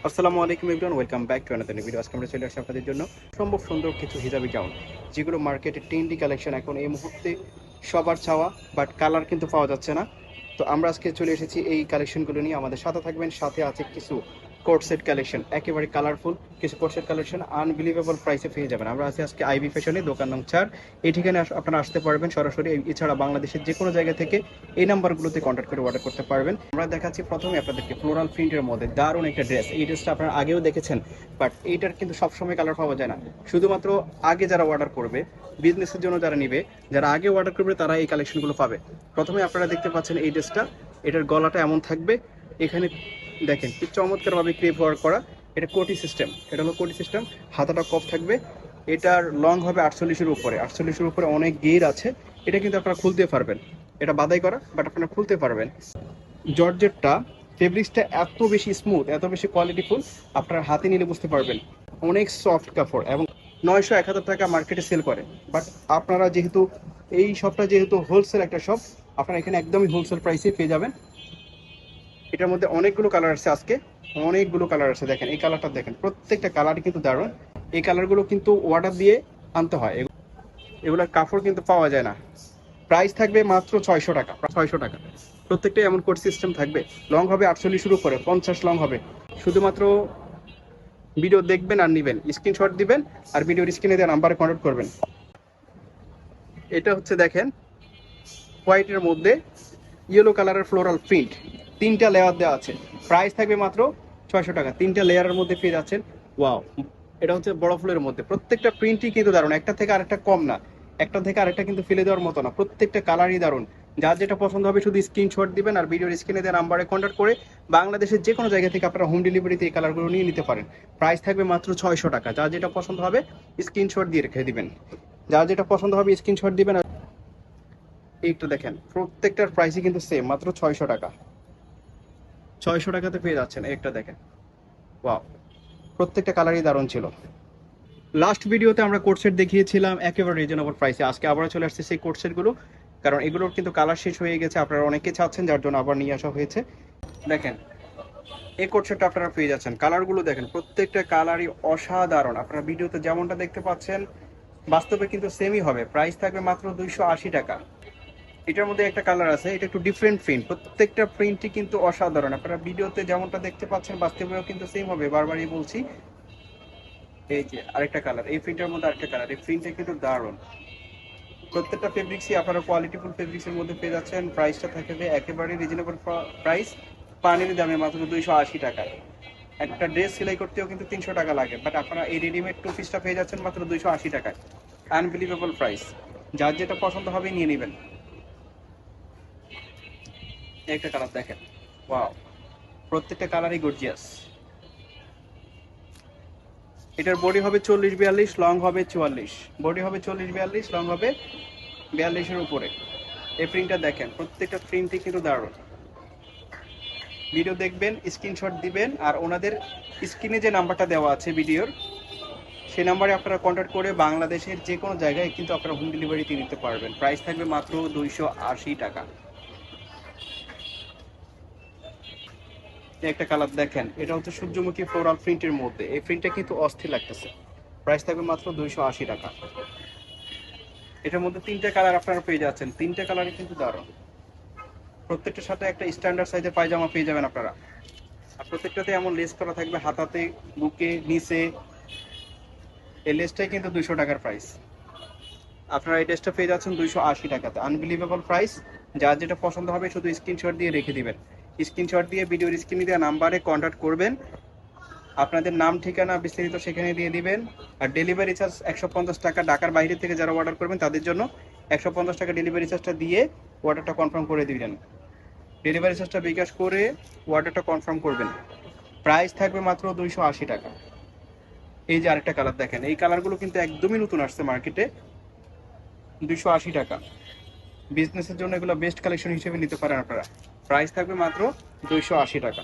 আসসালামু আলাইকুম everyone, welcome back to another new video. আজকে আমরা চলে আসছি আপনাদের জন্য সম্ভব সুন্দর কিছু হিজাবি গাউন, যেগুলো মার্কেটে ট্রেন্ডি কালেকশন এখন এই মুহূর্তে সবার চাওয়া, বাট কালার কিন্তু পাওয়া যাচ্ছে না। তো আমরা আজকে চলে এসেছি এই কালেকশনগুলো নিয়ে। আমাদের সাথে থাকবেন, সাথে আছে কিছু কোট সেট কালেকশন, একেবারে কালারফুল কিছু কোট সেট কালেকশন আনবিলিভেবল প্রাইসে পেয়ে যাবেন। আমরা আছি আজকে আইবি ফ্যাশনে, দোকান নং 4। এই ঠিকানে আপনারা আসতে পারবেন সরাসরি। এছাড়া বাংলাদেশের যে কোনো জায়গা থেকে এই নাম্বারগুলোতে কন্ট্যাক্ট করে অর্ডার করতে পারবেন। আমরা দেখাচ্ছি প্রথমে আপনাদেরকে ফ্লোরাল প্রিন্টের মধ্যে দারুণ একটা ড্রেস। এই ড্রেসটা আপনারা আগেও দেখেছেন, বাট এইটার কিন্তু সবসময় কালার পাওয়া যায় না। শুধুমাত্র আগে যারা অর্ডার করবে, বিজনেসের জন্য যারা নিবে, যারা আগে অর্ডার করবে তারা এই কালেকশনগুলো পাবে। প্রথমে আপনারা দেখতে পাচ্ছেন এই ড্রেসটা, এটার গলাটা এমন থাকবে, এখানে দেখেন কি চমৎকারভাবে ক্রেপ ওয়ার্ক করা। এটা কোটি সিস্টেম, এটা হলো কোটি সিস্টেম। হাতাটা কফ থাকবে। এটার লং হবে 48-এর উপরে, 48-এর উপরে অনেক গের আছে। এটা কিন্তু আপনারা খুলতে পারবেন, এটা বাদাই করা, বাট আপনারা খুলতে পারবেন। জর্জেটটা ফেব্রিক্সটা এত বেশি স্মুথ, এত বেশি কোয়ালিটিফুল, আপনারা হাতে নিলে বুঝতে পারবেন। অনেক সফট কাপড় এবং 900-1000 টাকা মার্কেটে সেল করে। বাট আপনারা যেহেতু এই শপটা যেহেতু হোলসেল একটা শপ, আপনারা এখানে একদমই হোলসেল প্রাইসে পেয়ে যাবেন। এটার মধ্যে অনেকগুলো কালার আছে, আজকে অনেকগুলো কালার আছে। দেখেন এই কালারটা দেখেন, প্রত্যেকটা কালারই কিন্তু দারুণ। এই কালারগুলো কিন্তু অর্ডার দিয়ে আনতে হয়, এগুলোর কাপড় কিন্তু পাওয়া যায় না। প্রাইস থাকবে মাত্র 600 টাকা, 600 টাকা। প্রত্যেকটাই এমন কোড সিস্টেম থাকবে। লং হবে 48-এর উপরে, 50 লং হবে। শুধুমাত্র ভিডিও দেখবেন আর নেবেন, স্ক্রিনশট দিবেন আর ভিডিওর স্ক্রিনে দেওয়া নাম্বারে কন্ট্যাক্ট করবেন। এটা হচ্ছে দেখেন হোয়াইটের মধ্যে ইয়েলো কালারের ফ্লোরাল প্রিন্ট, 3টা লেয়ার দেওয়া আছে। প্রাইস থাকবে মাত্র 600 টাকা। 3টা লেয়ারের মধ্যে পেয়ে যাচ্ছেন। ওয়াও, এটা হচ্ছে বড় ফুলের মধ্যে। প্রত্যেকটা প্রিন্টই কিন্তু দারুণ, একটা থেকে আরেকটা কম না, একটা থেকে আরেকটা কিন্তু ফেলে দেওয়ার মতো না। প্রত্যেকটা কালারই দারুণ। যার যেটা পছন্দ হবে শুধু স্ক্রিনশট দিবেন আর ভিডিওর স্ক্রিনে দেওয়া নাম্বারে কন্ট্যাক্ট করে বাংলাদেশের যে কোনো জায়গা থেকে আপনারা হোম ডেলিভারিতে এই কালারগুলো নিয়ে নিতে পারেন। প্রাইস থাকবে মাত্র 600 টাকা। যার যেটা পছন্দ হবে স্ক্রিনশট দিয়ে রেখে দিবেন, যার যেটা পছন্দ হবে স্ক্রিনশট দিবেন। এইটা দেখেন, প্রত্যেকটার প্রাইসই কিন্তু সেম, মাত্র 600 টাকা। 600 টাকাতে পেয়ে যাচ্ছেন। একটা দেখেন, ওয়াও, প্রত্যেকটা কালারই দারুণ ছিল। লাস্ট ভিডিওতে আমরা কোট সেট দেখিয়েছিলাম একেবারে রিজনেবল প্রাইসে। আজকে আবার চলে আসছে সেই কোট সেটগুলো, কারণ এগুলোর কিন্তু কালার শেষ হয়ে গেছে। আপনারা অনেকে চাচ্ছেন, যার জন্য আবার নিয়ে আসা হয়েছে। দেখেন এই কোট সেটটা আপনারা পেয়ে যাচ্ছেন। কালারগুলো দেখেন, প্রত্যেকটা কালারই অসাধারণ। আপনারা ভিডিওতে যেমনটা দেখতে পাচ্ছেন বাস্তবে কিন্তু সেমই হবে। প্রাইস থাকবে মাত্র 280 টাকা। এটার মধ্যে একটা কালার আছে, এটা একটু ডিফারেন্ট প্রিন্ট। প্রত্যেকটা প্রিন্টই কিন্তু অসাধারণ। আপনারা ভিডিওতে যেমনটা দেখতে পাচ্ছেন বাস্তবেও কিন্তু সেম হবে, বারবারই বলছি। এই যে আরেকটা কালার, এই প্রিন্টের মধ্যে আরেকটা কালার, এই প্রিন্টটা কিন্তু দারুণ। প্রত্যেকটা ফেব্রিক্সই আপনারা কোয়ালিটিফুল ফেব্রিক্সের মধ্যে পেয়ে যাচ্ছেন। প্রাইসটা থাকবে একেবারে রিজনেবল প্রাইস, পানির দামে মাত্র 280 টাকায়। একটা ড্রেস সেলাই করতেও কিন্তু 300 টাকা লাগে, বাট আপনারা এই রেডিমেড টু পিসটা পেয়ে যাচ্ছেন মাত্র 280 টাকায়। Unbelievable price. যার যেটা পছন্দ হবে নিয়ে নেবেন। একটা কালার দেখেন, ওয়াও, প্রত্যেকটা কালারই গর্জিয়াস। এটার বডি হবে 40-42, লং হবে 44। বডি হবে 40-42, লং হবে 42-এর উপরে। এই প্রিন্টটা দেখেন, প্রত্যেকটা প্রিন্টই কিন্তু দারুণ। ভিডিও দেখবেন, স্ক্রিনশট দিবেন আর ওনাদের স্ক্রিনে যে নাম্বারটা দেওয়া আছে ভিডিওর, সেই নাম্বারে আপনারা কন্ট্যাক্ট করে বাংলাদেশের যে কোনো জায়গায় কিন্তু আপনারা হোম ডেলিভারিতে নিতে পারবেন। প্রাইস থাকবে মাত্র 280 টাকা। একটা কালার দেখেন, এটা হচ্ছে সূর্যমুখী ফ্লোরাল প্রিন্টের মধ্যে। এই প্রিন্টটা কিন্তু অস্থির লাগতেছে। প্রাইস থাকবে মাত্র 280 টাকা। এটার মধ্যে 3টা কালার আপনারা পেয়ে যাচ্ছেন। 3টা কালারই কিন্তু দারুণ। প্রত্যেকটার সাথে একটা স্ট্যান্ডার্ড সাইজের পায়জামা পেয়ে যাবেন আপনারা। আর প্রত্যেকটাতে এমন লেস করা থাকবে, হাতাতে, বুকে, নিচে। এই লেসটাই কিন্তু 200 টাকার প্রাইস। আপনারা এই ড্রেসটা পেয়ে যাচ্ছেন 280 টাকাতে। Unbelievable price. যার যেটা পছন্দ হবে শুধু স্ক্রিনশট দিয়ে রেখে দিবেন। স্ক্রিনশট দিয়ে ভিডিওর স্ক্রিনে দেওয়া নাম্বারে কন্ট্যাক্ট করবেন। আপনাদের নাম ঠিকানা বিস্তারিত সেখানে দিয়ে দিবেন। আর ডেলিভারি চার্জ 150 টাকা। ঢাকার বাইরে থেকে যারা অর্ডার করবেন তাদের জন্য 150 টাকা ডেলিভারি চার্জটা দিয়ে অর্ডারটা কনফার্ম করে দিবেন। ডেলিভারি চার্জটা বিকাশ করে অর্ডারটা কনফার্ম করবেন। প্রাইস থাকবে মাত্র 280 টাকা। এই যে আরেকটা কালার দেখেন, এই কালারগুলো কিন্তু একদমই নতুন আসছে মার্কেটে। 280 টাকা। বিজনেসের জন্য এগুলো বেস্ট কালেকশন হিসেবে নিতে পারেন আপনারা। প্রাইস থাকবে মাত্র 280 টাকা।